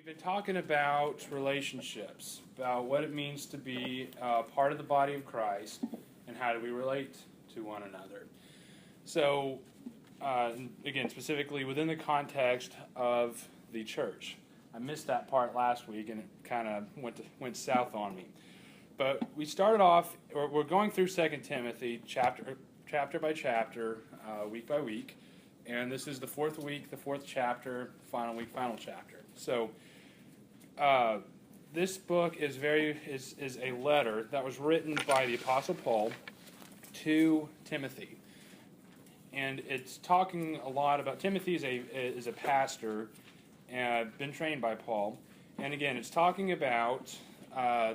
been talking about relationships, about what it means to be part of the body of Christ, and how do we relate to one another. So, again, specifically within the context of the church. I missed that part last week, and it kind of went south on me. But we started off, we're going through 2 Timothy chapter by chapter, week by week. And this is the fourth week, the fourth chapter, final week, final chapter. So this book is a letter that was written by the Apostle Paul to Timothy. And it's talking a lot about, Timothy is a pastor, been trained by Paul. And again, it's talking about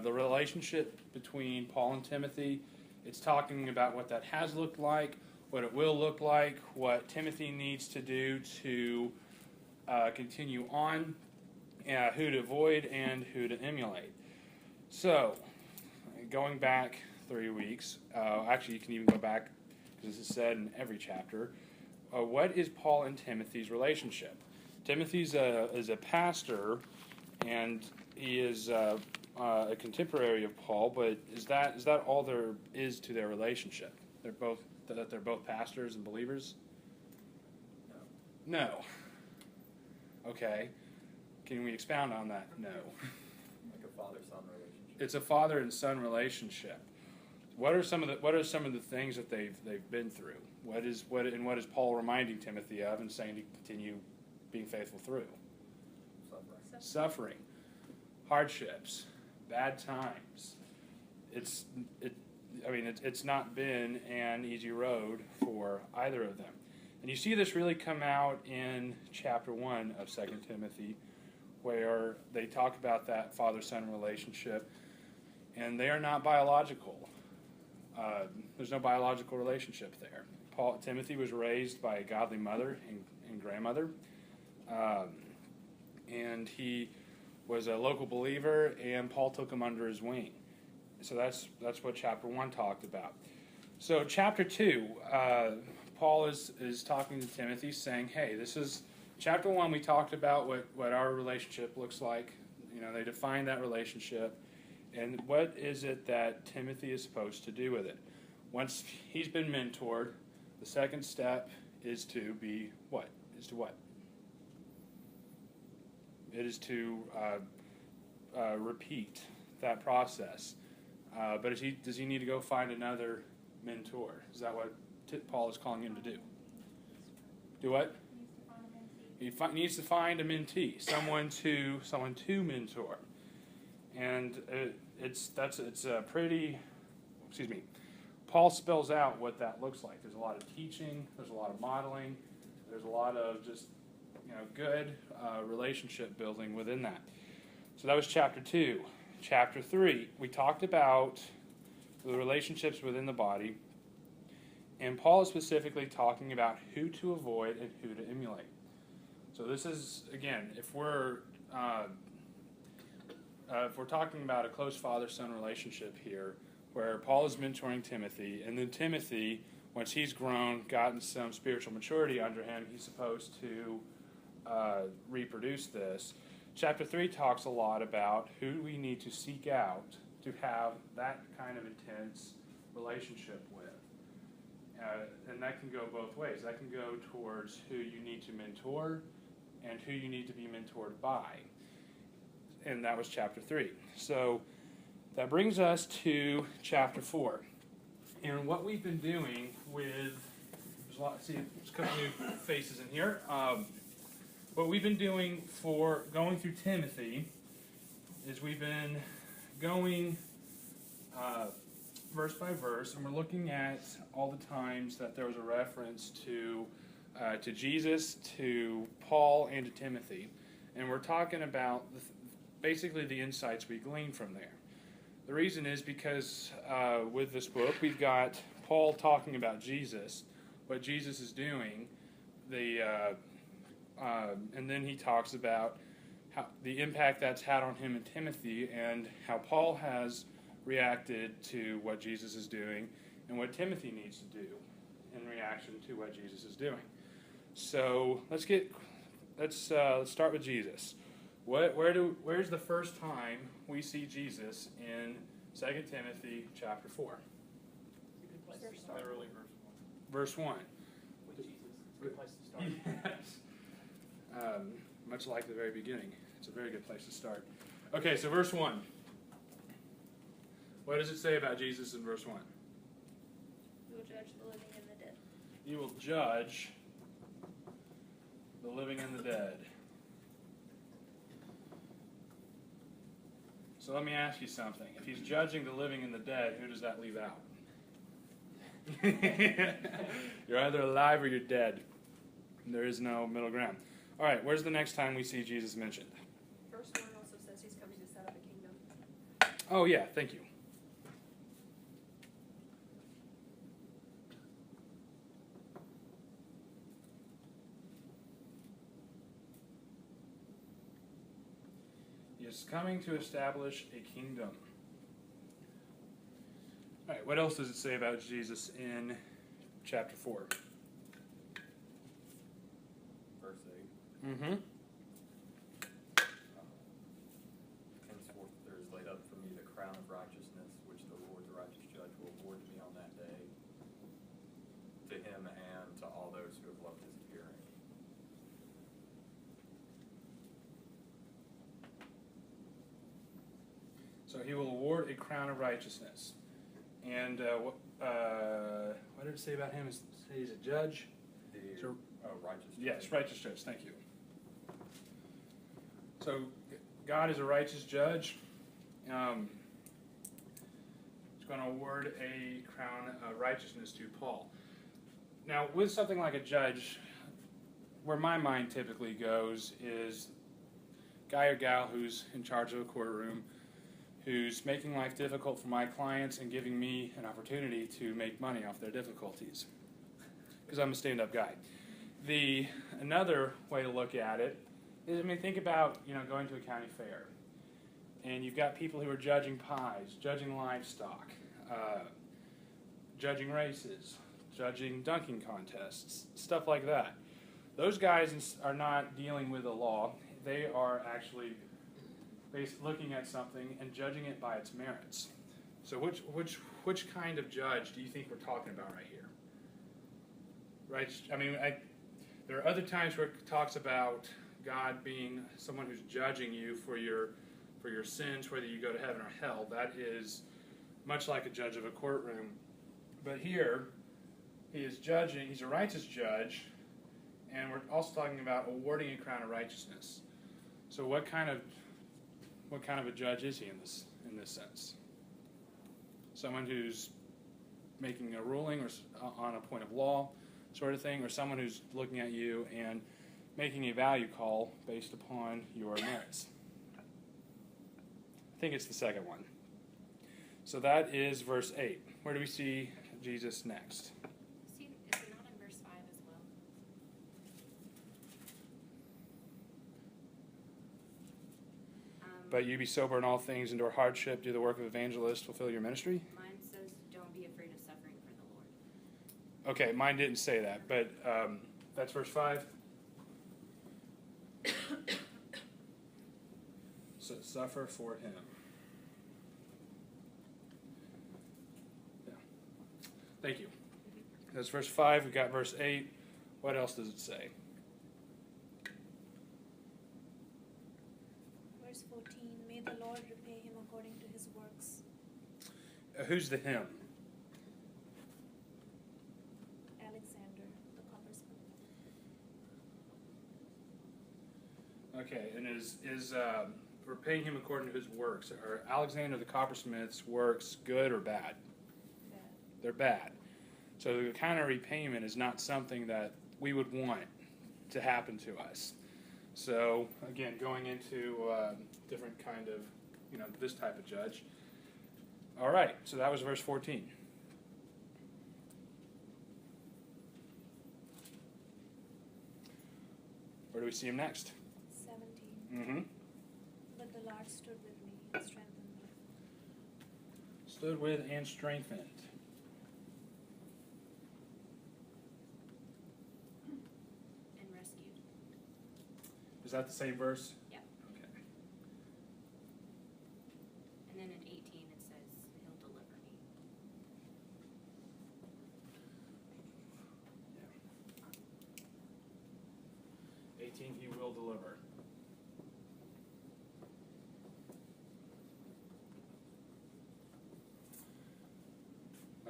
the relationship between Paul and Timothy. It's talking about what that has looked like, what it will look like, what Timothy needs to do to continue on, who to avoid, and who to emulate. So, going back 3 weeks, actually you can even go back, because this is said in every chapter, what is Paul and Timothy's relationship? Timothy is a pastor, and he is a contemporary of Paul, but is that all there is to their relationship? They're both pastors and believers? No. Okay. Can we expound on that? No. Like a father-son relationship. It's a father and son relationship. What are some of the things that they've been through? What is Paul reminding Timothy of and saying to continue being faithful through? Suffering. Hardships. Bad times. It's not been an easy road for either of them. And you see this really come out in chapter 1 of 2 Timothy, where they talk about that father-son relationship, and they are not biological. There's no biological relationship there. Timothy was raised by a godly mother and grandmother, and he was a local believer, and Paul took him under his wing. So that's what chapter 1 talked about. So chapter 2, Paul is talking to Timothy, saying, hey, this is chapter 1. We talked about what our relationship looks like. They define that relationship, and what is it that Timothy is supposed to do with it? Once he's been mentored, the second step is to be what? It is to repeat that process. But does he need to go find another mentor? Is that what Paul is calling him to do? Do what? He needs to find a mentee, someone to mentor, and Paul spells out what that looks like. There's a lot of teaching. There's a lot of modeling. There's a lot of just good relationship building within that. So that was chapter 2. Chapter 3, we talked about the relationships within the body, and Paul is specifically talking about who to avoid and who to emulate. So this is, again, if we're talking about a close father-son relationship here, where Paul is mentoring Timothy, and then Timothy, once he's grown, gotten some spiritual maturity under him, he's supposed to reproduce this. Chapter 3 talks a lot about who we need to seek out to have that kind of intense relationship with. And that can go both ways. That can go towards who you need to mentor and who you need to be mentored by. And that was chapter 3. So that brings us to chapter 4. And what we've been doing with, there's a couple new faces in here. What we've been doing for going through Timothy is we've been going verse by verse, and we're looking at all the times that there was a reference to Jesus, to Paul, and to Timothy. And we're talking about basically the insights we glean from there. The reason is because with this book, we've got Paul talking about Jesus, what Jesus is doing, and then he talks about how the impact that's had on him and Timothy, and how Paul has reacted to what Jesus is doing, and what Timothy needs to do in reaction to what Jesus is doing. So let's start with Jesus. Where's the first time we see Jesus in 2 Timothy chapter 4? Literally Verse 1. With Jesus. It's a good place to start. Yes. Much like the very beginning. It's a very good place to start. Okay, so verse 1. What does it say about Jesus in verse 1? You will judge the living and the dead. He will judge the living and the dead. So let me ask you something. If he's judging the living and the dead, who does that leave out? You're either alive or you're dead. There is no middle ground. All right, where's the next time we see Jesus mentioned? Verse 1 also says he's coming to set up a kingdom. Oh, yeah, thank you. He is coming to establish a kingdom. All right, what else does it say about Jesus in chapter 4? verse 8. Mm-hmm. Henceforth there is laid up for me the crown of righteousness, which the Lord, the righteous judge, will award to me on that day, to him and to all those who have loved his appearing. So he will award a crown of righteousness. And what did it say about him? He's a judge? The So- righteous judge. Yes, righteous judge. Thank you. So God is a righteous judge. He's going to award a crown of righteousness to Paul. Now, with something like a judge, where my mind typically goes is guy or gal who's in charge of a courtroom, who's making life difficult for my clients and giving me an opportunity to make money off their difficulties. Because I'm a stand-up guy. Another way to look at it is, think about, going to a county fair. And you've got people who are judging pies, judging livestock, judging races, judging dunking contests, stuff like that. Those guys are not dealing with the law. They are actually looking at something and judging it by its merits. So which kind of judge do you think we're talking about right here? Right? There are other times where it talks about God being someone who's judging you for your sins, whether you go to heaven or hell. That is much like a judge of a courtroom. But here, he is judging. He's a righteous judge, and we're also talking about awarding a crown of righteousness. So what kind of a judge is he in this sense? Someone who's making a ruling or on a point of law sort of thing, or someone who's looking at you and making a value call based upon your merits? I think it's the second one. So that is verse 8. Where do we see Jesus next? See, is it not in verse 5 as well? But you be sober in all things, endure hardship, do the work of evangelist, fulfill your ministry? Mine says, don't be afraid of suffering for the Lord. Okay, mine didn't say that, but that's verse 5. So suffer for him. Yeah. Thank you. That's verse 5. We've got verse 8. What else does it say? Verse 14, may the Lord repay him according to his works. Who's the him? Alexander, the coppersmith. Okay, and is repaying him according to his works. Are Alexander the coppersmith's works good or bad? Bad. They're bad. So the kind of repayment is not something that we would want to happen to us. So again, going into different kind of, this type of judge. All right, so that was verse 14. Where do we see him next? 17, Mm-hmm. but the Lord stood with me and strengthened me. Stood with and strengthened. And rescued. Is that the same verse? Yep. Okay. 18, he will deliver.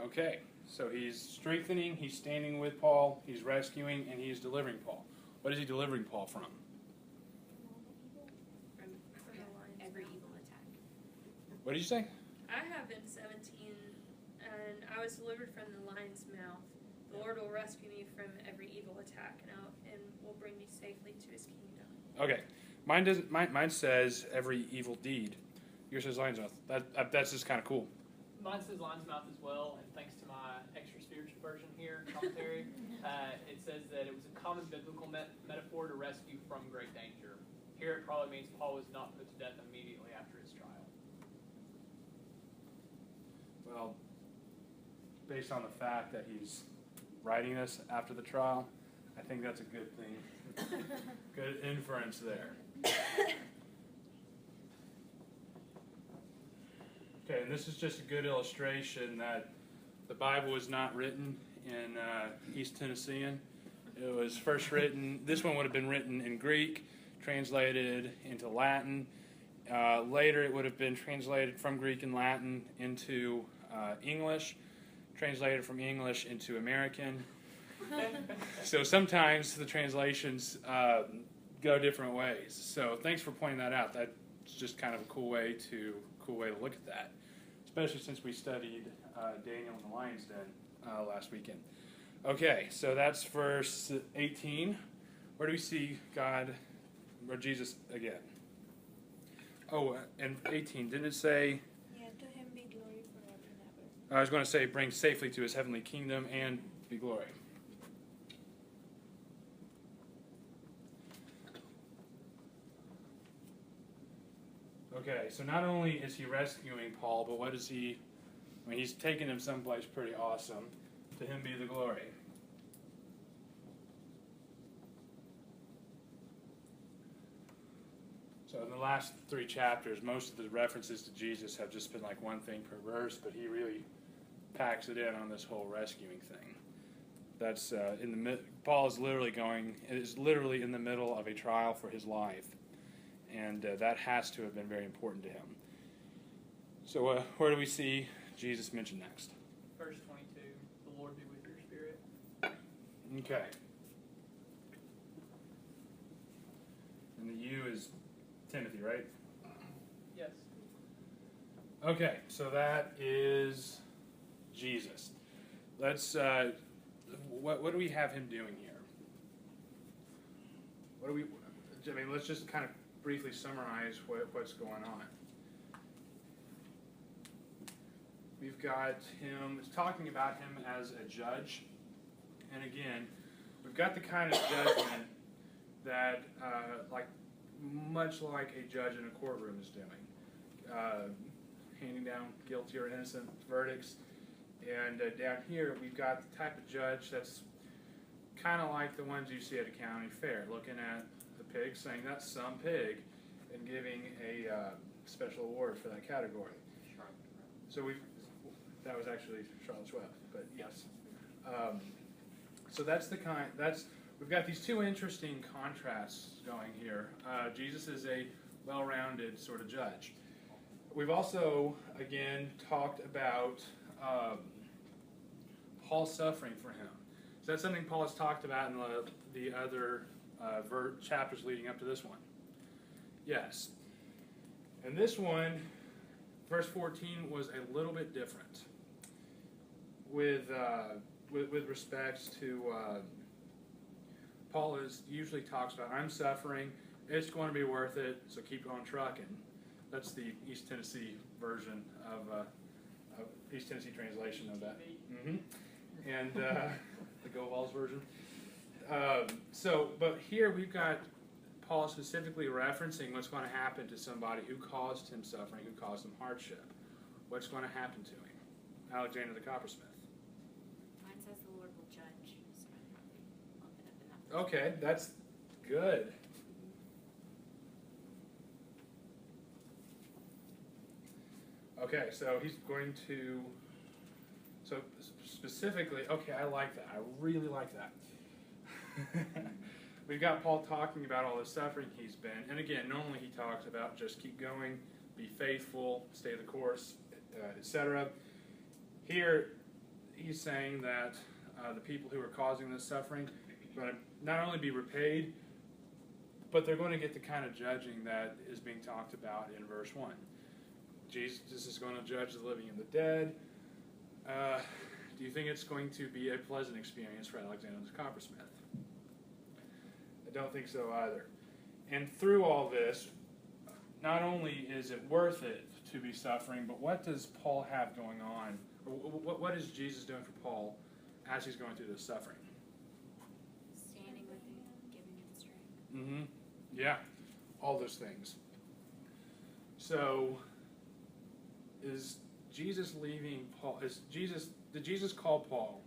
Okay, so he's strengthening, he's standing with Paul, he's rescuing, and he's delivering Paul. What is he delivering Paul from? From every evil attack. What did you say? I have in 17, and I was delivered from the lion's mouth. The Lord will rescue me from every evil attack and will bring me safely to his kingdom. Okay, mine doesn't. Mine says every evil deed. Yours says lion's mouth. That's just kind of cool. Mine says lion's mouth as well, and thanks to my extra spiritual version here, commentary, it says that it was a common biblical metaphor to rescue from great danger. Here it probably means Paul was not put to death immediately after his trial. Well, based on the fact that he's writing this after the trial, I think that's a good thing. Good inference there. Okay, and this is just a good illustration that the Bible was not written in East Tennessean. It was first written, this one would have been written in Greek, translated into Latin. Later it would have been translated from Greek and Latin into English, translated from English into American. So sometimes the translations go different ways. So thanks for pointing that out. That's just kind of a cool way to look at that, especially since we studied Daniel in the lion's den last weekend. Okay, so that's verse 18. Where do we see God or Jesus again? Oh, and 18, didn't it say? Yeah, to him be glory forever and ever. I was going to say, bring safely to his heavenly kingdom and be glory. Okay, so not only is he rescuing Paul, but what is he? I mean, he's taking him someplace pretty awesome. To him be the glory. So in the last 3 chapters, most of the references to Jesus have just been like one thing per verse, but he really packs it in on this whole rescuing thing. That's Paul is literally in the middle of a trial for his life, and that has to have been very important to him. So where do we see Jesus mentioned next? Verse 22, the Lord be with your spirit. Okay. And the you is Timothy, right? Yes. Okay, so that is Jesus. Let's. What do we have him doing here? What do we? I mean, let's just kind of briefly summarize what's going on. We've got him talking about him as a judge, and again, we've got the kind of judgment that, much like a judge in a courtroom is doing, handing down guilty or innocent verdicts. And down here, we've got the type of judge that's kind of like the ones you see at a county fair, looking at the pig, saying that's some pig, and giving a special award for that category. So that was actually Charlotte Schwab, but yes. So that's we've got these 2 interesting contrasts going here. Jesus is a well-rounded sort of judge. We've also, again, talked about Paul's suffering for him. Is that something Paul has talked about in the other chapters leading up to this one? Yes. And this one, verse 14, was a little bit different with respects to Paul usually talks about, I'm suffering, it's going to be worth it, so keep on trucking. That's the East Tennessee version of East Tennessee translation of that. Mm-hmm. And the Go Vols version. But here we've got Paul specifically referencing what's going to happen to somebody who caused him suffering, who caused him hardship. What's going to happen to him? Alexander the Coppersmith. Mine says the Lord will judge, so I'd probably bump it up in that. Okay, that's good. Okay, so he's going to, so specifically, okay, I like that. I really like that. we've got Paul talking about all the suffering he's been. And again, normally he talks about just keep going, be faithful, stay the course, etc. Here, he's saying that the people who are causing this suffering are going to not only be repaid, but they're going to get the kind of judging that is being talked about in verse 1. Jesus is going to judge the living and the dead. Do you think it's going to be a pleasant experience for Alexander the coppersmith? I don't think so either. And through all this, not only is it worth it to be suffering, but what does Paul have going on? Or what is Jesus doing for Paul as he's going through this suffering? Standing with him, giving him strength. Mm-hmm. Yeah, all those things. So, is Jesus leaving Paul? Did Jesus call Paul,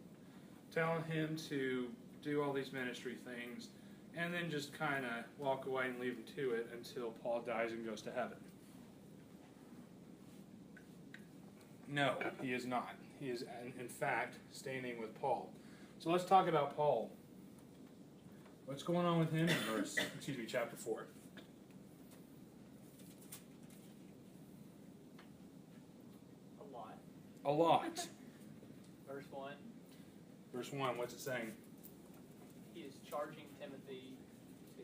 telling him to do all these ministry things, and then just kind of walk away and leave him to it until Paul dies and goes to heaven? No, he is not. He is, in fact, standing with Paul. So let's talk about Paul. What's going on with him in chapter 4? A lot. A lot. Verse 1, Verse 1, what's it saying? he is charging Timothy to,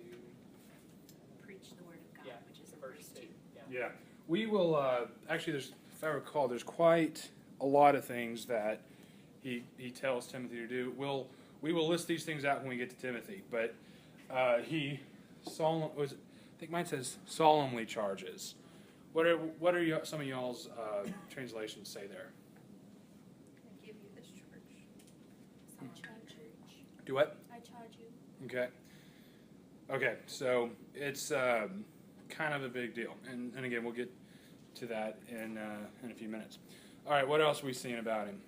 Preach the word of God, yeah, which is to in verse 2. Yeah. Yeah. We will, actually, if I recall, there's quite a lot of things that he tells Timothy to do. We will list these things out when we get to Timothy, but I think mine says solemnly charges. What are some of y'all's translations say there? I give you this charge. I charge you. Do what? I charge you. Okay. Okay, so it's kind of a big deal, and again, we'll get to that in a few minutes. All right, what else are we seeing about him?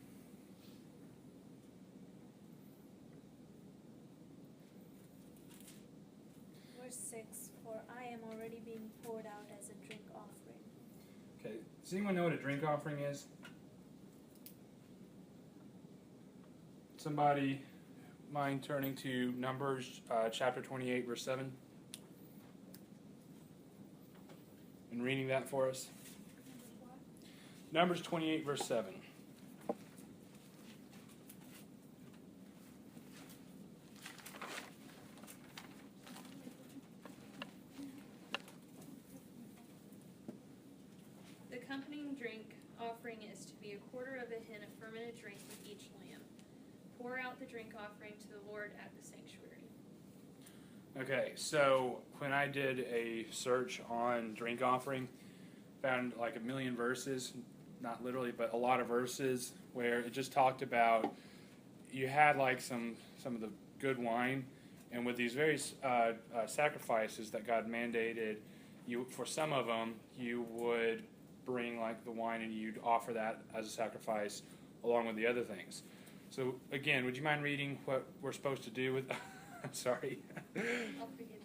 Verse 6, for I am already being poured out as a drink offering. Okay, does anyone know what a drink offering is? Somebody mind turning to Numbers chapter 28, verse 7? And reading that for us. Numbers 28, verse 7. The accompanying drink offering is to be a quarter of a hin of fermented drink with each lamb. Pour out the drink offering to the Lord at the sanctuary. Okay, so when I did a search on drink offering, found like a million verses, not literally, but a lot of verses where it just talked about you had like some of the good wine, and with these various sacrifices that God mandated, for some of them you would bring like the wine and you'd offer that as a sacrifice along with the other things. So again, would you mind reading what we're supposed to do with? I'm sorry. I'll forgive you.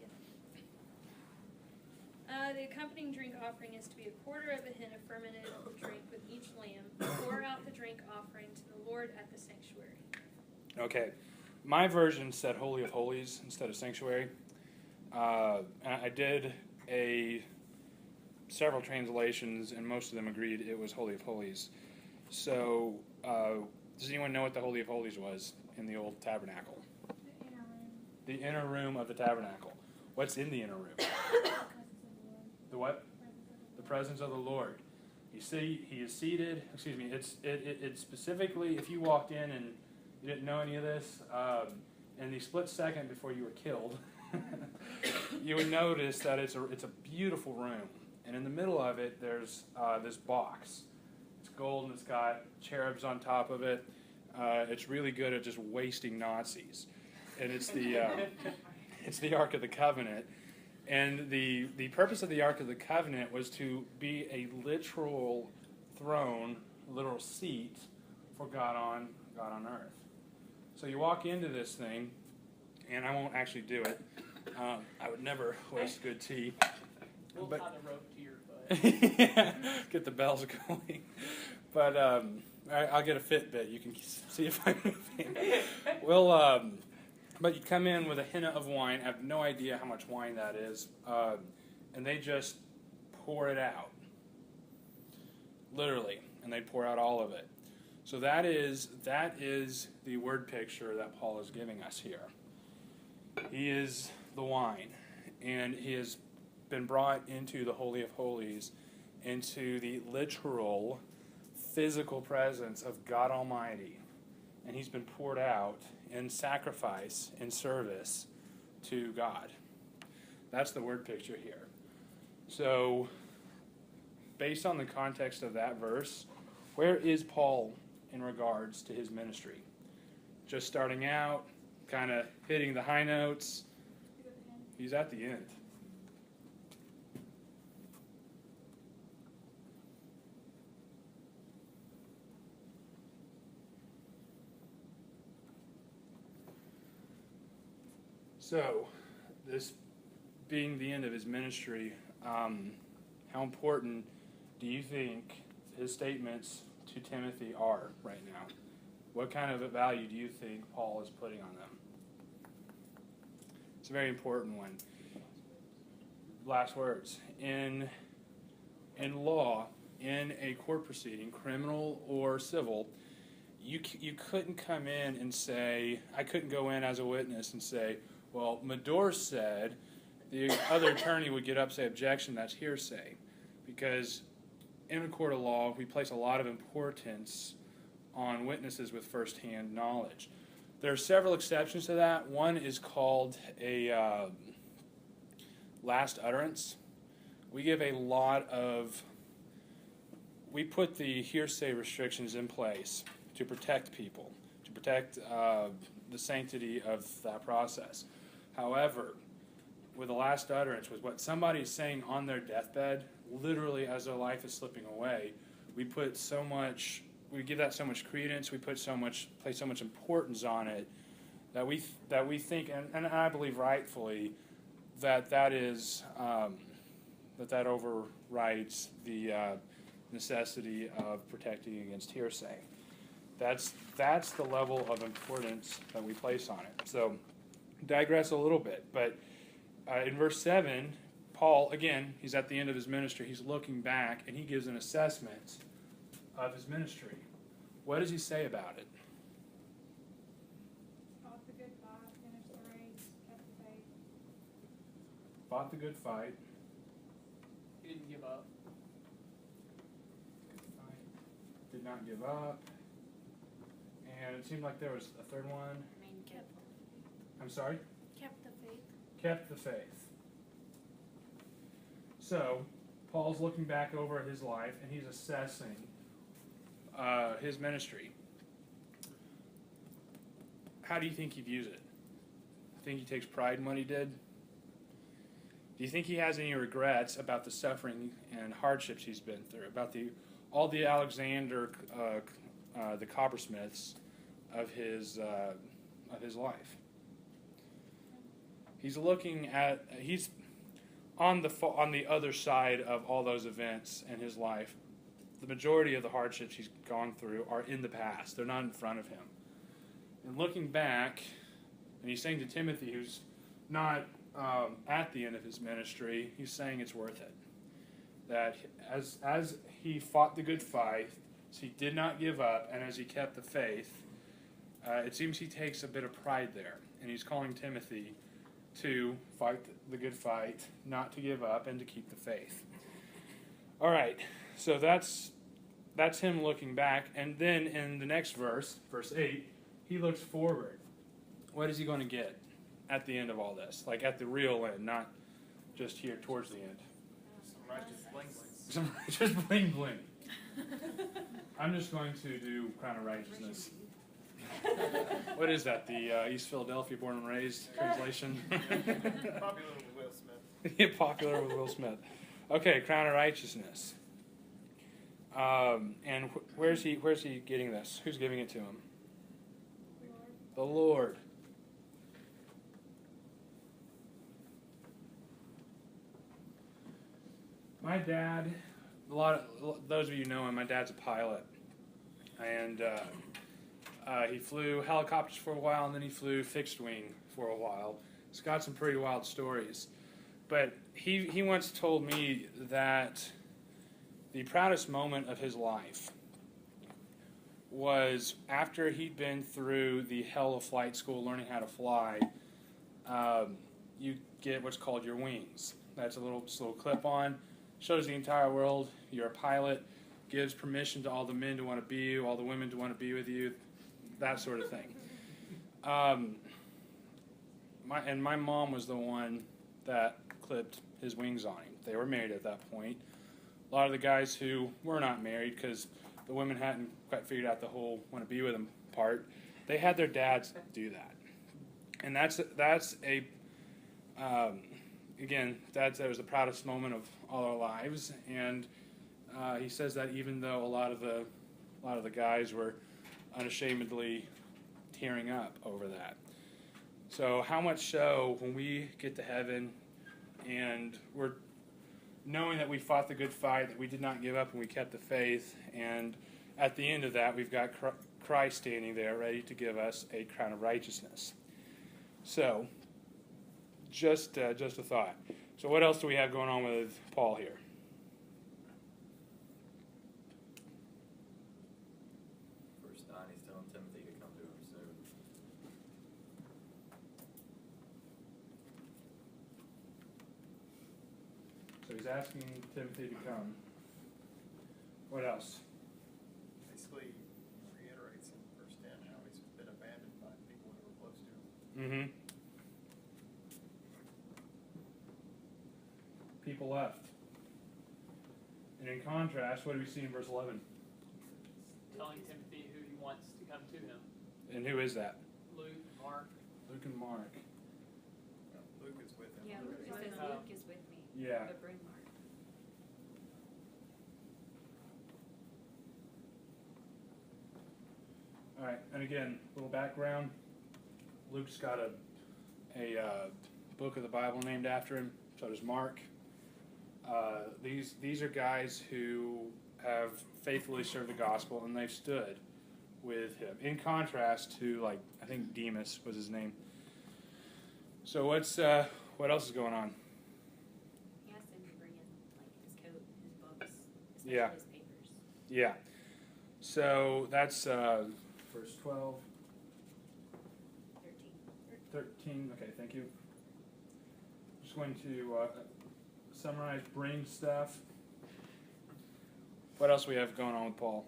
The accompanying drink offering is to be a quarter of a hin of fermented drink with each lamb. Pour out the drink offering to the Lord at the sanctuary. Okay, my version said Holy of Holies instead of Sanctuary. And I did several translations, and most of them agreed it was Holy of Holies. So, does anyone know what the Holy of Holies was in the old tabernacle? The inner room of the tabernacle. What's in the inner room? The what? The presence of the Lord. You see, he is seated. Excuse me. It's specifically, if you walked in and you didn't know any of this, in the split second before you were killed, you would notice that it's a beautiful room, and in the middle of it, there's this box. It's gold and it's got cherubs on top of it. It's really good at just wasting Nazis, and it's the Ark of the Covenant. And the purpose of the Ark of the Covenant was to be a literal throne, literal seat for God on earth. So you walk into this thing, and I won't actually do it. I would never waste good tea. We'll But- tie the rope to your foot. Yeah, get the bells going. But I'll get a Fitbit. You can see if I'm moving. We'll But you come in with a hint of wine. I have no idea how much wine that is, and they just pour it out, literally, and they pour out all of it. So that is the word picture that Paul is giving us here. He is the wine, and he has been brought into the Holy of Holies, into the literal, physical presence of God Almighty, and he's been poured out in sacrifice, in service to God. That's the word picture here. So, based on the context of that verse, where is Paul in regards to his ministry? Just starting out, kind of hitting the high notes. He's at the end. So, this being the end of his ministry, how important do you think his statements to Timothy are right now? What kind of a value do you think Paul is putting on them? It's a very important one. Last words. In law, in a court proceeding, criminal or civil, you couldn't come in and say, I couldn't go in as a witness and say, well, Medor said, the other attorney would get up and say, objection, that's hearsay. Because in a court of law, we place a lot of importance on witnesses with firsthand knowledge. There are several exceptions to that. One is called a last utterance. We put the hearsay restrictions in place to protect people, to protect the sanctity of that process. However, with the last utterance, with what somebody is saying on their deathbed, literally as their life is slipping away, we give that so much credence, place so much importance on it, that we think, and I believe rightfully, that overrides the necessity of protecting against hearsay. That's the level of importance that we place on it. So, digress a little bit, but in verse 7, Paul, again, he's at the end of his ministry. He's looking back, and he gives an assessment of his ministry. What does he say about it? Fought the good fight, finished the race, kept the faith. Fought the good fight. He didn't give up. Did not give up. And it seemed like there was a third one. Kept I'm sorry? the faith. Kept the faith. So, Paul's looking back over his life, and he's assessing his ministry. How do you think he views it? Think he takes pride in what he did? Do you think he has any regrets about the suffering and hardships he's been through, about all the Alexander, the coppersmiths of his life? He's on the other side of all those events in his life. The majority of the hardships he's gone through are in the past. They're not in front of him. And looking back, and he's saying to Timothy, who's not at the end of his ministry, he's saying it's worth it. That as he fought the good fight, as he did not give up, and as he kept the faith, it seems he takes a bit of pride there. And he's calling Timothy to fight the good fight, not to give up, and to keep the faith. All right, so that's him looking back. And then in the next verse, verse 8, he looks forward. What is he going to get at the end of all this? Like at the real end, not just here towards the end. Some righteous bling bling. Some righteous bling bling. I'm just going to do Crown of Righteousness. What is that? The East Philadelphia Born and Raised translation? Popular with Will Smith. Yeah, popular with Will Smith. Okay, Crown of Righteousness. And where's he getting this? Who's giving it to him? The Lord. My dad, those of you know him, my dad's a pilot. And he flew helicopters for a while, and then he flew fixed wing for a while. He's got some pretty wild stories. But he once told me that the proudest moment of his life was after he'd been through the hell of flight school learning how to fly. You get what's called your wings. That's a little clip-on. Shows the entire world you're a pilot. Gives permission to all the men to want to be you, all the women to want to be with you, that sort of thing. My mom was the one that clipped his wings on him. They were married at that point. A lot of the guys who were not married, because the women hadn't quite figured out the whole want to be with them part, they had their dads do that. And that was the proudest moment of all our lives. And he says that even though a lot of the guys were unashamedly tearing up over that. So how much so when we get to heaven and we're knowing that we fought the good fight, that we did not give up and we kept the faith, and at the end of that we've got Christ standing there ready to give us a crown of righteousness. So just a thought. So what else do we have going on with Paul here? Verse 9, he's telling Timothy to come to him soon. So he's asking Timothy to come. What else? Basically reiterates in verse 10 how he's been abandoned by people who were close to him. Mm-hmm. People left. And in contrast, what do we see in verse 11? Telling Timothy who he wants to come to him. And who is that? Luke, Mark. Luke and Mark. Luke is with him. Yeah, it says Oh. Luke is with me. Yeah. But bring Mark. All right, and again, a little background. Luke's got a book of the Bible named after him. So does Mark. These are guys who have faithfully served the gospel, and they've stood with him. In contrast to, like, I think Demas was his name. So what else is going on? He asked him to bring in like his coat, his books, especially Yeah. his papers. Yeah. So that's verse 12, 13. Okay, thank you. Just going to summarize, bring stuff. What else do we have going on with Paul?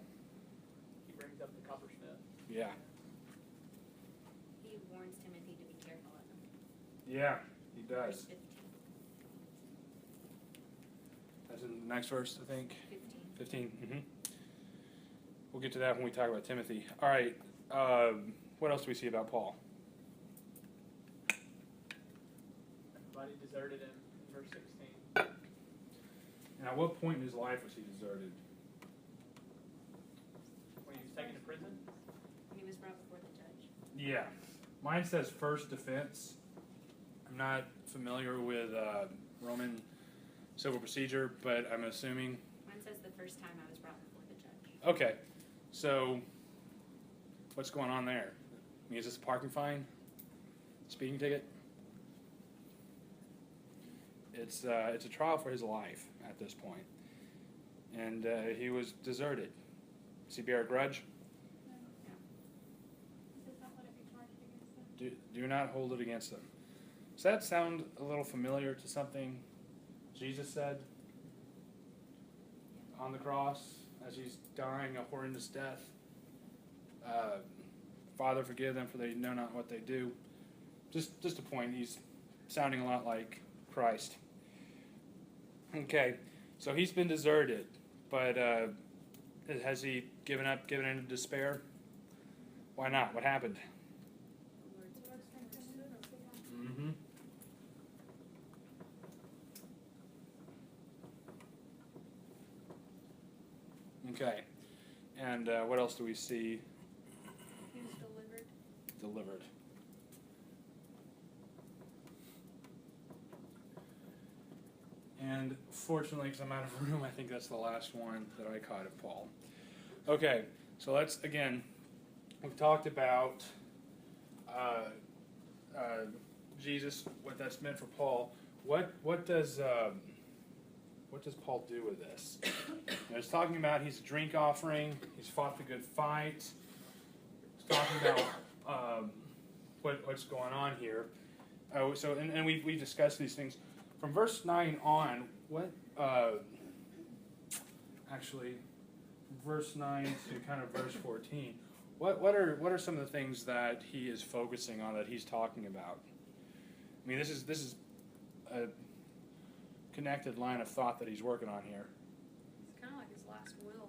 He brings up the coppersmith. Yeah. He warns Timothy to be careful of him. Yeah, he Verse does. 15. That's in the next verse, I think. 15. 15. Mm-hmm. We'll get to that when we talk about Timothy. All right. What else do we see about Paul? Everybody deserted him in verse 16. And at what point in his life was he deserted? When he was taken to prison. When he was brought before the judge. Yeah. Mine says first defense. I'm not familiar with Roman civil procedure, but I'm assuming. Mine says the first time I was brought before the judge. Okay. So, what's going on there? I mean, is this a parking fine? Speeding ticket? It's a trial for his life at this point. And he was deserted. Does he bear a grudge? No. He does not let it be charged against him. Do not hold it against them. Does that sound a little familiar to something Jesus said on the cross as he's dying a horrendous death? Father, forgive them, for they know not what they do. Just a point. He's sounding a lot like Christ. Okay, so he's been deserted, but has he given up, given into despair? Why not? What happened? The Lord's The Lord strengthened him. Mm-hmm. Okay, and what else do we see He was delivered. delivered? And fortunately, because I'm out of room, I think that's the last one that I caught of Paul. Okay, so let's, again, we've talked about Jesus, what that's meant for Paul, what does Paul do with this? It's talking about he's a drink offering. He's fought the good fight. It's talking about what's going on here. And we discussed these things from verse 9 on. What actually, verse 9 to kind of verse 14. What are some of the things that he is focusing on, that he's talking about? I mean, this is a connected line of thought that he's working on here. It's kind of like his last will.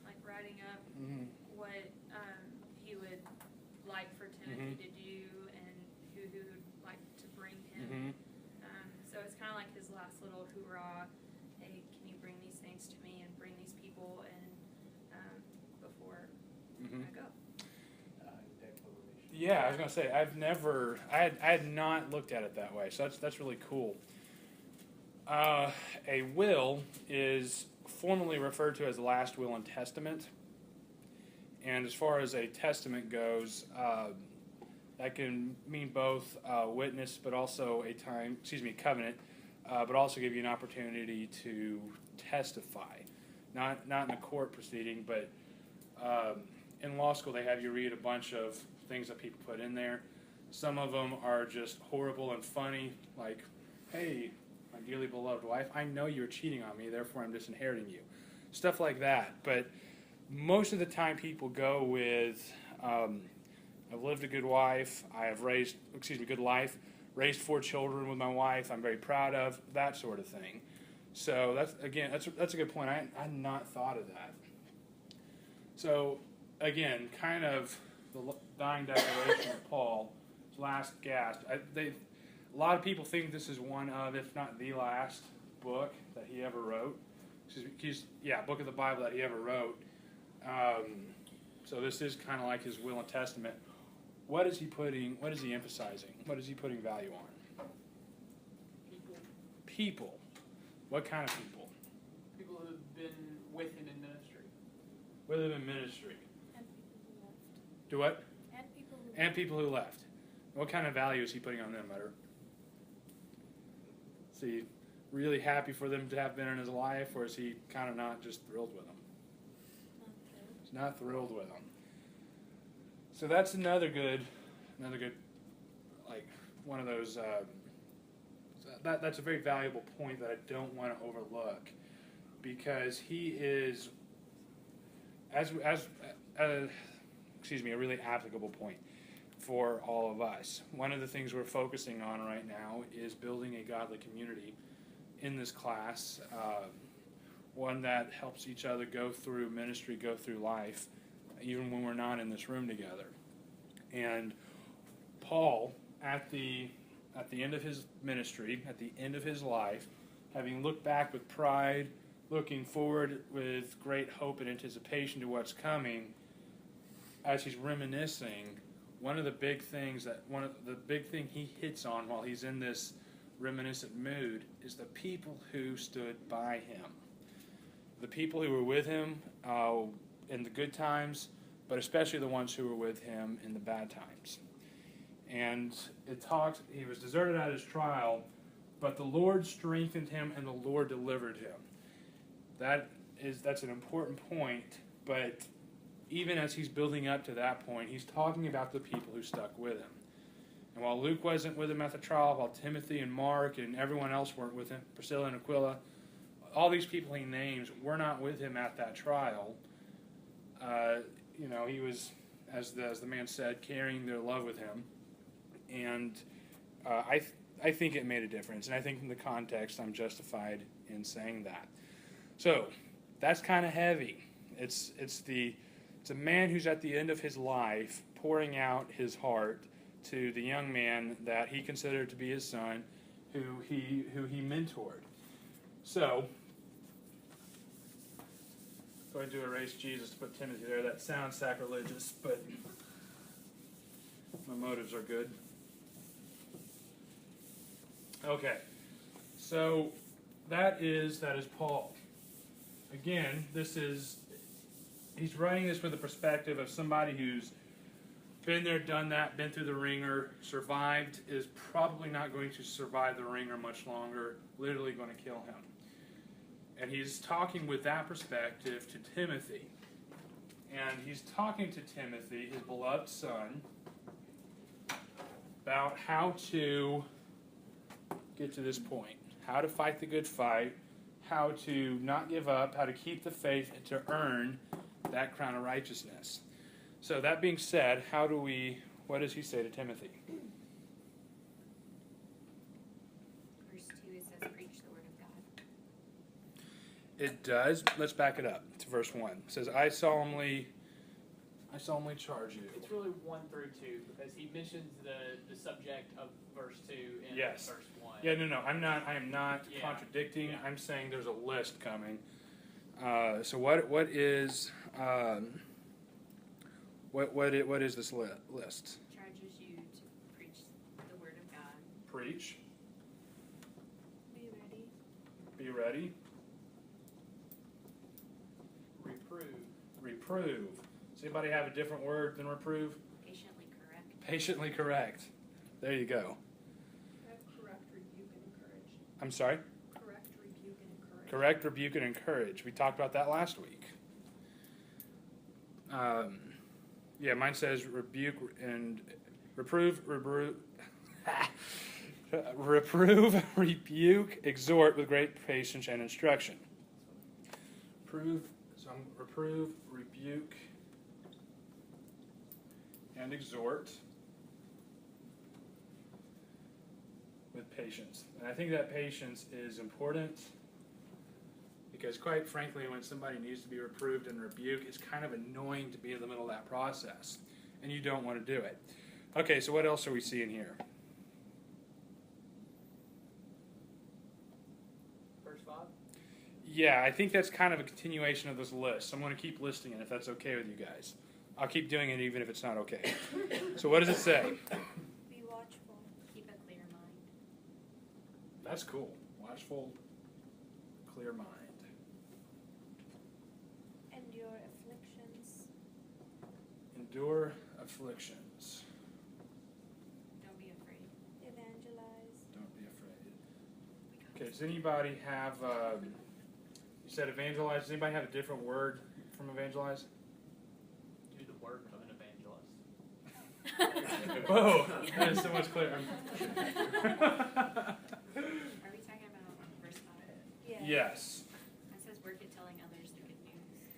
Like writing up what he would like for Timothy to do and who would like to bring him. So it's kind of like his last little hoorah. Hey, can you bring these things to me and bring these people in before I go? Yeah, I was gonna say I had not looked at it that way, so that's really cool. A will is formally referred to as the last will and testament, and as far as a testament goes, that can mean both witness, but also covenant, but also give you an opportunity to testify, not in a court proceeding, but in law school they have you read a bunch of things that people put in there. Some of them are just horrible and funny, like, hey, my dearly beloved wife, I know you're cheating on me, therefore I'm disinheriting you. Stuff like that. But most of the time people go with, I've lived a good life, good life, raised 4 children with my wife, I'm very proud of, that sort of thing. So that's a good point. I had not thought of that. So again, kind of the dying declaration of Paul, his last gasp. A lot of people think this is one of, if not the last book that he ever wrote. Book of the Bible that he ever wrote. So this is kind of like his will and testament. What is he emphasizing? What is he putting value on? People. What kind of people? People who have been with him in ministry. With him in ministry. And people who left. Do what? And people who left. What kind of value is he putting on them, Utter? Is he really happy for them to have been in his life, or is he kind of not just thrilled with them? He's not thrilled with them. So that's another good, like, one of those, that's a very valuable point that I don't want to overlook, because he is, a really applicable point for all of us. One of the things we're focusing on right now is building a godly community in this class, one that helps each other go through ministry, go through life, even when we're not in this room together. And Paul, at the end of his ministry, at the end of his life, having looked back with pride, looking forward with great hope and anticipation to what's coming, as he's reminiscing, one of the big thing he hits on while he's in this reminiscent mood is the people who stood by him. The people who were with him in the good times, but especially the ones who were with him in the bad times. And it talks, he was deserted at his trial, but the Lord strengthened him and the Lord delivered him. That's an important point, but even as he's building up to that point, he's talking about the people who stuck with him. And while Luke wasn't with him at the trial, while Timothy and Mark and everyone else weren't with him, Priscilla and Aquila, all these people he names were not with him at that trial. He was, as the man said, carrying their love with him. And I think it made a difference. And I think in the context, I'm justified in saying that. So that's kind of heavy. It's a man who's at the end of his life pouring out his heart to the young man that he considered to be his son, who he mentored. So, going to erase Jesus to put Timothy there. That sounds sacrilegious, but my motives are good. Okay, so that is Paul. Again, he's writing this with the perspective of somebody who's been there, done that, been through the ringer, survived, is probably not going to survive the ringer much longer, literally going to kill him. And he's talking with that perspective to Timothy. And he's talking to Timothy, his beloved son, about how to get to this point, how to fight the good fight, how to not give up, how to keep the faith, and to earn that crown of righteousness. So that being said, what does he say to Timothy? Verse 2, it says, preach the word of God. It does. Let's back it up to verse 1. It says, I solemnly charge you. It's really 1 through 2 because he mentions the subject of verse 2 in Yes. verse 1. Yeah, no, I am not Yeah. contradicting. Yeah. I'm saying there's a list coming. So what is what is this list? Charges you to preach the word of God. Preach. Be ready. Be ready. Reprove. Does anybody have a different word than reprove? Patiently correct. Patiently correct. There you go. Correct, rebuke, and encourage. I'm sorry? Correct, rebuke, and encourage. Correct, rebuke, and encourage. We talked about that last week. Yeah, mine says rebuke and reprove, reprove, rebuke, exhort with great patience and instruction. Reprove, rebuke, and exhort with patience. And I think that patience is important because, quite frankly, when somebody needs to be reproved and rebuked, it's kind of annoying to be in the middle of that process, and you don't want to do it. Okay, so what else are we seeing here? Verse 5? Yeah, I think that's kind of a continuation of this list. So I'm going to keep listing it if that's okay with you guys. I'll keep doing it even if it's not okay. So what does it say? Be watchful. Keep a clear mind. That's cool. Watchful, clear mind. Endure afflictions. Endure afflictions. Don't be afraid. Evangelize. Don't be afraid. Okay, does anybody have, you said evangelize, does anybody have a different word from evangelize? Do the work of an evangelist. Whoa, that is so much clearer. Are we talking about verse 5? Yeah. Yes. It says work at telling others the good news.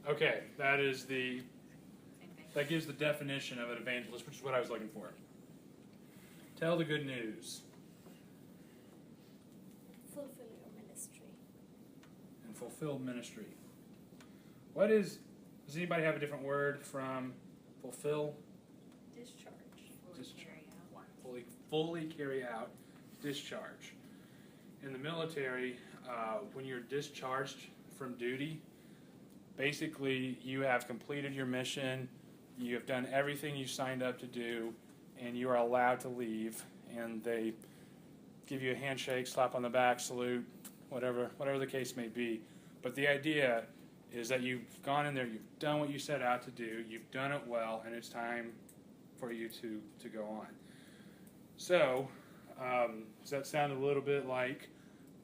Okay, that is Same thing. that gives the definition of an evangelist, which is what I was looking for. Tell the good news Fulfill your ministry. and fulfill ministry. Does anybody have a different word from fulfill? Discharge. Fully Discharge. carry out. Fully carry out, discharge. In the military, when you're discharged from duty, basically you have completed your mission, you have done everything you signed up to do, and you are allowed to leave. And they give you a handshake, slap on the back, salute, whatever the case may be. But the idea is that you've gone in there, you've done what you set out to do, you've done it well, and it's time for you to go on. So, does that sound a little bit like,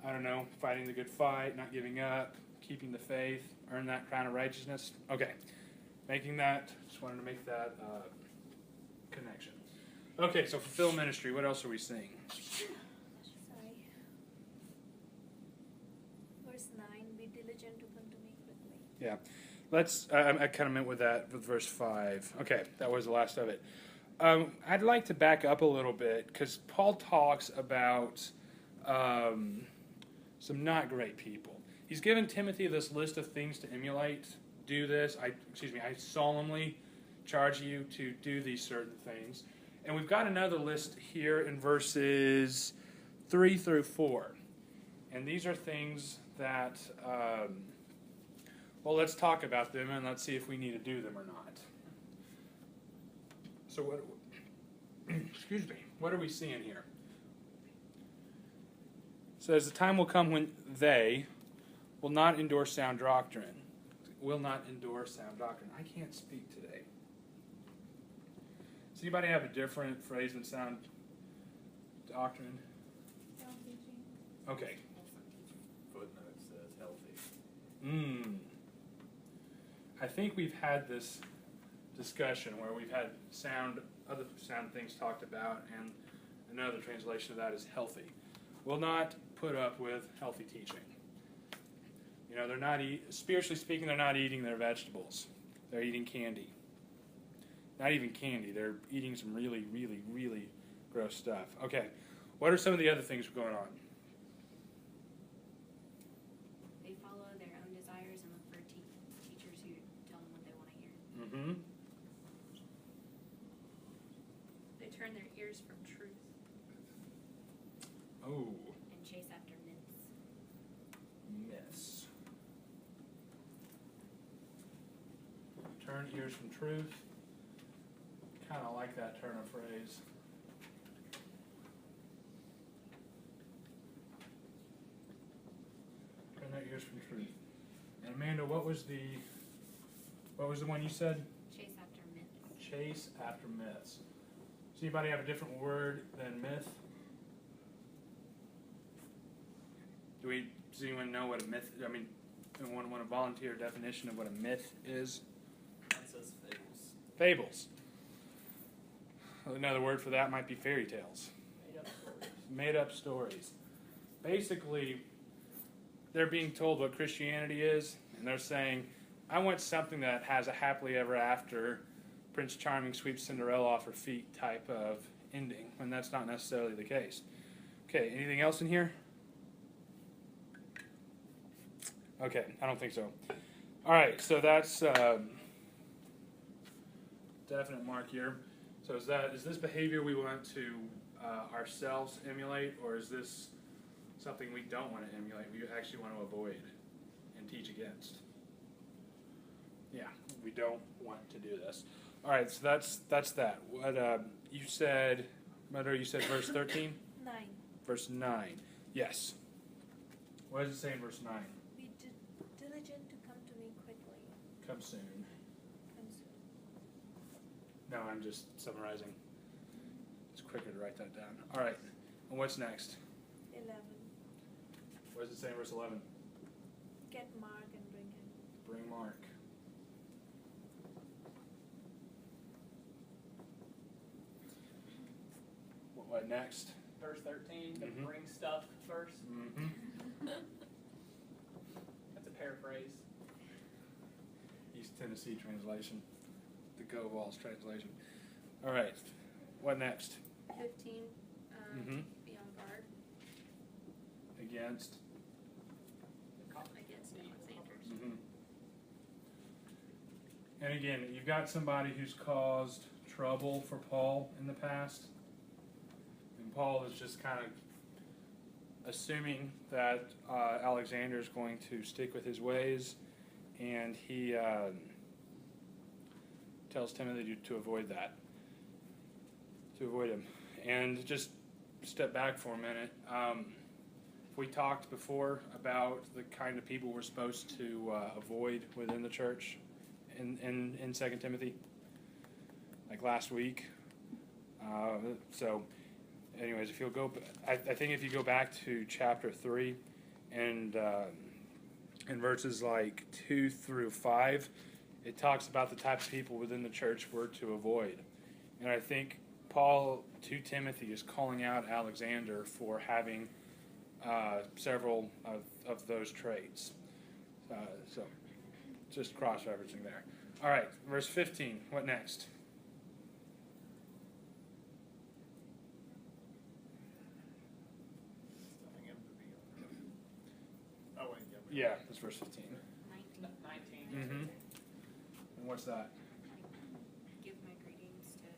I don't know, fighting the good fight, not giving up, keeping the faith, earn that crown of righteousness? Okay, just wanted to make that connection. Okay, so fulfill ministry. What else are we seeing? Sorry. Verse 9. Be diligent to come to me quickly. Yeah, I kind of meant with that with verse 5. Okay, that was the last of it. I'd like to back up a little bit because Paul talks about some not great people. He's given Timothy this list of things to emulate. Do this. I solemnly charge you to do these certain things. And we've got another list here in verses 3 through 4. And these are things that, let's talk about them and let's see if we need to do them or not. So what are we seeing here? It says, the time will come when they will not endure sound doctrine. Will not endure sound doctrine. I can't speak today. Does anybody have a different phrase than sound doctrine? Sound teaching. Okay. Footnote says healthy. I think we've had this discussion where we've had other sound things talked about, and another translation of that is healthy. Will not put up with healthy teaching. You know, they're not spiritually speaking, they're not eating their vegetables. They're eating candy. Not even candy. They're eating some really, really, really gross stuff. Okay, what are some of the other things going on? They follow their own desires and look for teachers who tell them what they want to hear. Mm-hmm. They turn their ears from truth. Oh, And chase after myths. myths. Turn ears from truth. Kind of like that turn of phrase. Turn their ears from truth. And Amanda, what was the one you said? Chase after myths. Chase after myths. Does anybody have a different word than myth? Does anyone know what a myth? I mean, anyone want to volunteer a definition of what a myth is? Mine says fables. Fables. Another word for that might be fairy tales. Made up stories. Made up stories. Basically, they're being told what Christianity is, and they're saying, I want something that has a happily ever after, Prince Charming sweeps Cinderella off her feet type of ending, when that's not necessarily the case. Okay, anything else in here? Okay, I don't think so. All right, so that's definite mark here. So is this behavior we want to ourselves emulate, or is this something we don't want to emulate, we actually want to avoid and teach against? Yeah, we don't want to do this. All right, so that's that. What you said, Mother, you said verse 13? 9. Verse 9. Yes. What does it say in verse 9? Be diligent to come to me quickly. Come soon. Come soon. No, I'm just summarizing. It's quicker to write that down. All right, and what's next? 11. What does it say in verse 11? Get Mark and bring him. Bring Mark. What next? Verse 13, the Mhm. bring stuff verse. Mm-hmm. That's a paraphrase. East Tennessee translation. The Go Vols translation. All right, what next? 15, Mhm. be on guard Against. against Alexanders. Mm-hmm. And again, you've got somebody who's caused trouble for Paul in the past. And Paul is just kind of assuming that Alexander is going to stick with his ways, and he tells Timothy to avoid that, to avoid him. And just step back for a minute. We talked before about the kind of people we're supposed to avoid within the church in 2 Timothy, like last week. So anyways, if you'll go, I think if you go back to chapter 3 and in verses like 2 through 5, it talks about the type of people within the church we're to avoid. And I think Paul to Timothy is calling out Alexander for having several of those traits. So just cross-referencing there. All right, verse 15. What next? Telling him to be on. Oh, wait, Yeah, that's verse 15. 19. 19. Mm-hmm. And what's that? Give my greetings to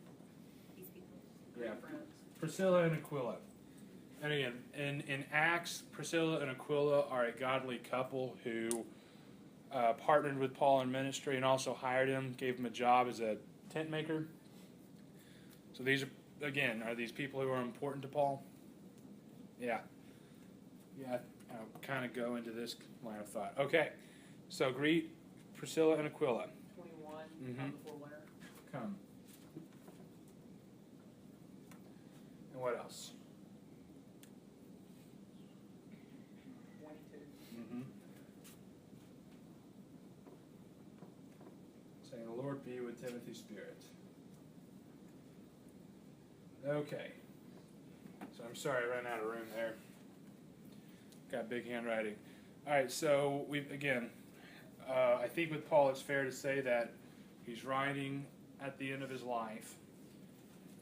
these people. Yeah. Friends. Priscilla and Aquila. And again, in Acts, Priscilla and Aquila are a godly couple who partnered with Paul in ministry and also hired him, gave him a job as a tent maker. So these are these people who are important to Paul? Yeah. Yeah, I'll kind of go into this line of thought. Okay, so greet Priscilla and Aquila. 21, Mhm. time before winter. Come. And what else? 22. Mm-hmm. Saying, the Lord be with Timothy's spirit. Okay. So I'm sorry I ran out of room there. Got big handwriting. All right, so I think with Paul it's fair to say that he's writing at the end of his life.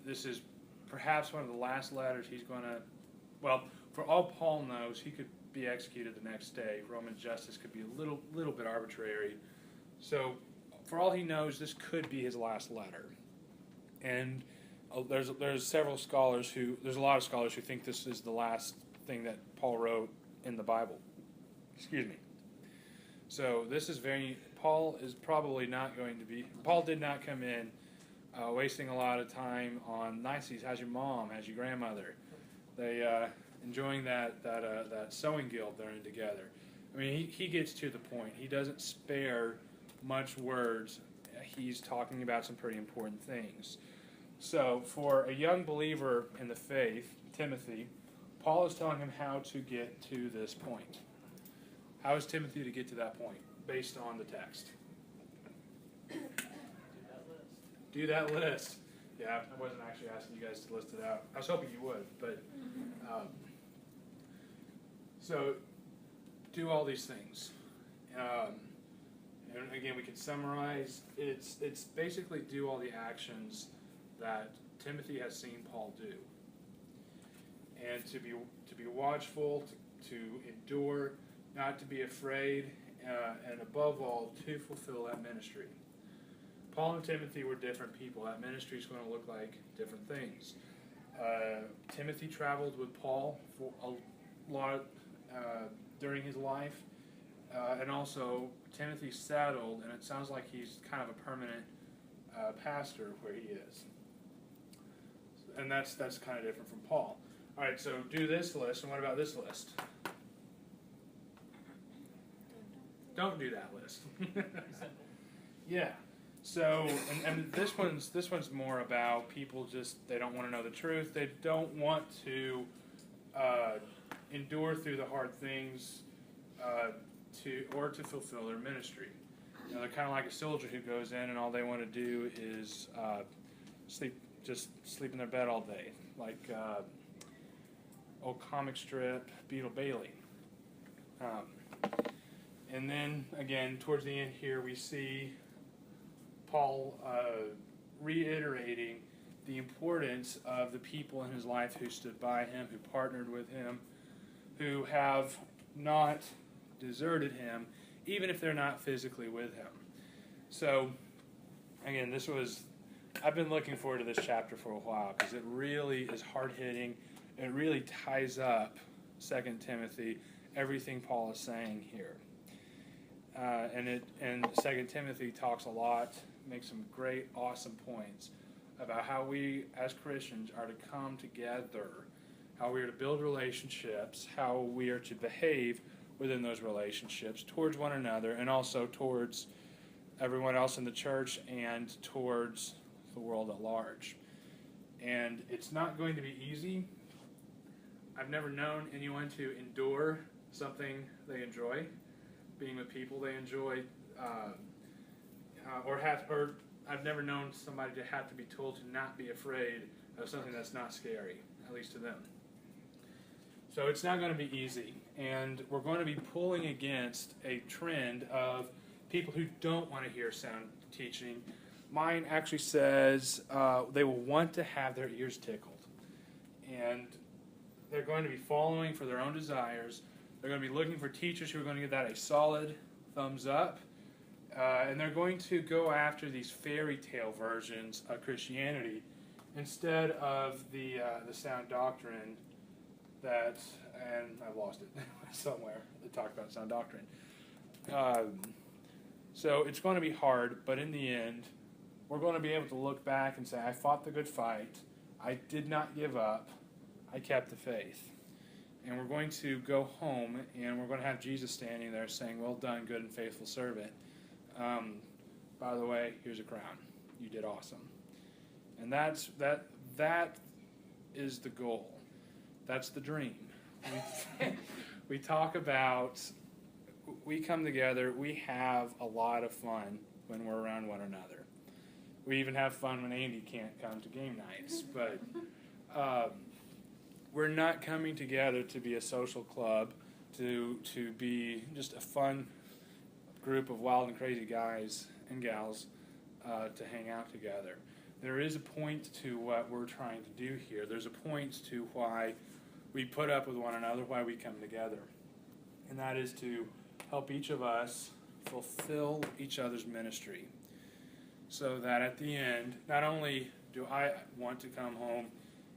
This is perhaps one of the last letters he's going to, well, for all Paul knows, he could be executed the next day. Roman justice could be a little bit arbitrary. So for all he knows, this could be his last letter. And there's a lot of scholars who think this is the last thing that Paul wrote in the Bible. Excuse me. So this is Paul did not come in wasting a lot of time on niceties. How's your mom? How's your grandmother? They enjoying that sewing guild they're in together. I mean, he gets to the point. He doesn't spare much words. He's talking about some pretty important things. So for a young believer in the faith, Timothy, Paul is telling him how to get to this point. How is Timothy to get to that point based on the text? Do that list. Yeah, I wasn't actually asking you guys to list it out. I was hoping you would, but so do all these things. And again, we can summarize. It's basically do all the actions that Timothy has seen Paul do, and to be watchful, to endure, not to be afraid, and above all, to fulfill that ministry. Paul and Timothy were different people. That ministry is going to look like different things. Timothy traveled with Paul for a lot during his life, and also Timothy settled, and it sounds like he's kind of a permanent pastor where he is. And that's kind of different from Paul. All right, so do this list, and what about this list? Don't do that list. Yeah. So, and this one's more about people they don't want to know the truth. They don't want to endure through the hard things to fulfill their ministry. You know, they're kind of like a soldier who goes in and all they want to do is sleep in their bed all day, like old comic strip Beetle Bailey. And then again, towards the end here, we see Paul reiterating the importance of the people in his life who stood by him, who partnered with him, who have not deserted him, even if they're not physically with him. So, again, I've been looking forward to this chapter for a while because it really is hard-hitting. It really ties up 2 Timothy, everything Paul is saying here. And 2 Timothy talks a lot, makes some great, awesome points about how we as Christians are to come together, how we are to build relationships, how we are to behave within those relationships towards one another and also towards everyone else in the church and towards the world at large. And it's not going to be easy. I've never known anyone to endure something they enjoy, being with people they enjoy, or I've never known somebody to have to be told to not be afraid of something that's not scary, at least to them. So it's not going to be easy, and we're going to be pulling against a trend of people who don't want to hear sound teaching. Mine actually says they will want to have their ears tickled, and they're going to be following for their own desires. They're going to be looking for teachers who are going to give that a solid thumbs up, and they're going to go after these fairy tale versions of Christianity instead of the sound doctrine that, and I've lost it somewhere, they talk about sound doctrine. So it's going to be hard, but in the end, we're going to be able to look back and say, I fought the good fight, I did not give up, I kept the faith. And we're going to go home, and we're going to have Jesus standing there saying, well done, good and faithful servant. By the way, here's a crown. You did awesome. And that is the goal. That's the dream. We talk about, we come together, we have a lot of fun when we're around one another. We even have fun when Andy can't come to game nights, but we're not coming together to be a social club, to be just a fun group of wild and crazy guys and gals to hang out together. There is a point to what we're trying to do here. There's a point to why we put up with one another, why we come together. And that is to help each of us fulfill each other's ministry. So that at the end, not only do I want to come home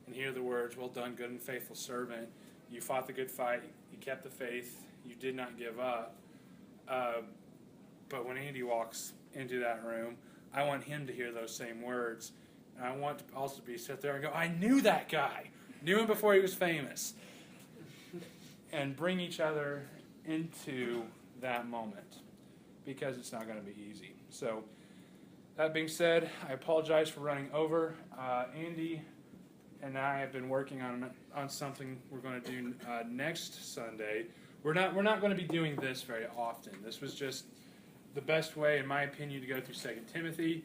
and hear the words, "Well done, good and faithful servant. You fought the good fight. You kept the faith. You did not give up." But when Andy walks into that room, I want him to hear those same words. And I want to also sit there and go, "I knew that guy. Knew him before he was famous." And bring each other into that moment, because it's not going to be easy. So that being said, I apologize for running over. Andy and I have been working on something we're going to do next Sunday. We're not going to be doing this very often. This was just the best way, in my opinion, to go through 2 Timothy.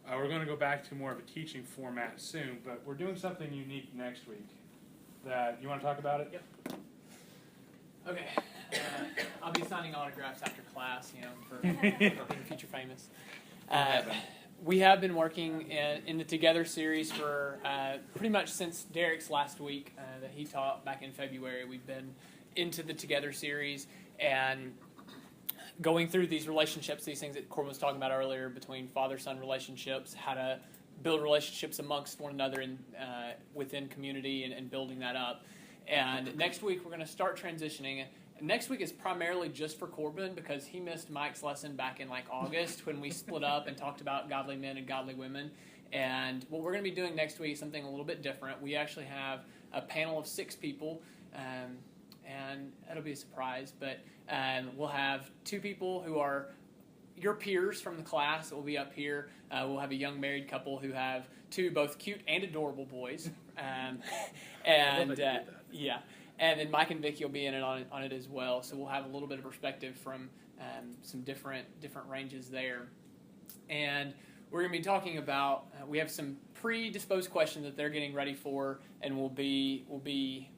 We're going to go back to more of a teaching format soon, but we're doing something unique next week. That you want to talk about it? Yep. Okay. I'll be signing autographs after class, for being future famous. We have been working in the Together series for pretty much since Derek's last week that he taught back in February. We've been into the Together series and going through these relationships, these things that Corbin was talking about earlier, between father-son relationships, how to build relationships amongst one another and within community and building that up. And next week we're going to start transitioning. Next week is primarily just for Corbin because he missed Mike's lesson back in August when we split up and talked about godly men and godly women. And what we're going to be doing next week is something a little bit different. We actually have a panel of 6 people, and it'll be a surprise, but we'll have 2 people who are your peers from the class that will be up here. We'll have a young married couple who have 2 both cute and adorable boys. Yeah. And then Mike and Vicky will be in it on it as well. So we'll have a little bit of perspective from some different ranges there. And we're going to be talking about, we have some predisposed questions that they're getting ready for, and we'll be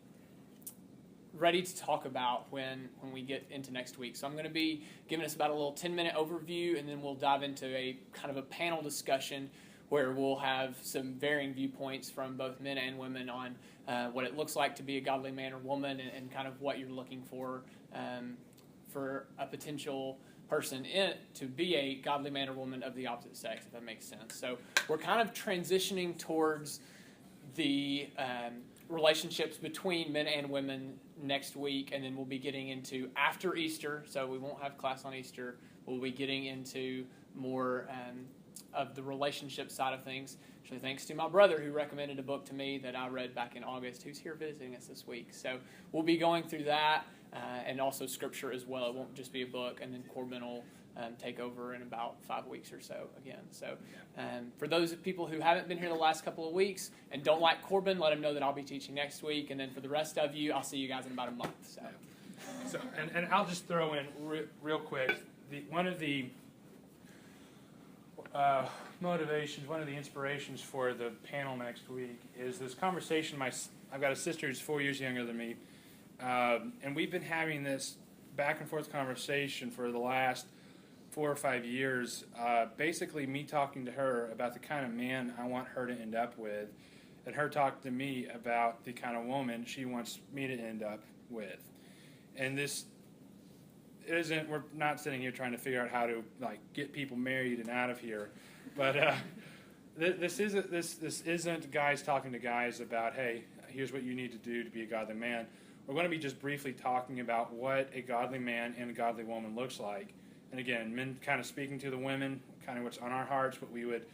ready to talk about when we get into next week. So I'm going to be giving us about a little 10-minute overview, and then we'll dive into a kind of a panel discussion where we'll have some varying viewpoints from both men and women on what it looks like to be a godly man or woman, and kind of what you're looking for a potential person to be a godly man or woman of the opposite sex, if that makes sense. So we're kind of transitioning towards the relationships between men and women next week, and then we'll be getting into after Easter, so we won't have class on Easter. We'll be getting into more of the relationship side of things. Actually, thanks to my brother who recommended a book to me that I read back in August, who's here visiting us this week. So we'll be going through that, and also Scripture as well. It won't just be a book, and then Corbin will take over in about 5 weeks or so again. So for those people who haven't been here the last couple of weeks and don't like Corbin, let them know that I'll be teaching next week. And then for the rest of you, I'll see you guys in about a month. So and I'll just throw in real quick, one of the motivations, one of the inspirations for the panel next week is this conversation. I've got a sister who's 4 years younger than me, and we've been having this back and forth conversation for the last 4 or 5 years, basically me talking to her about the kind of man I want her to end up with, and her talking to me about the kind of woman she wants me to end up with. And this isn't, we're not sitting here trying to figure out how to get people married and out of here, but this isn't guys talking to guys about, hey, here's what you need to do to be a godly man. We're going to be just briefly talking about what a godly man and a godly woman looks like. And again, men kind of speaking to the women, kind of what's on our hearts, what we would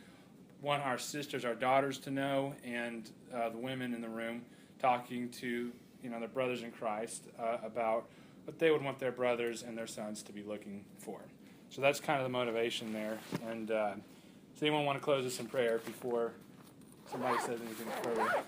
want our sisters, our daughters to know, and the women in the room talking to their brothers in Christ about what they would want their brothers and their sons to be looking for. So that's kind of the motivation there. And does anyone want to close us in prayer before somebody says anything further?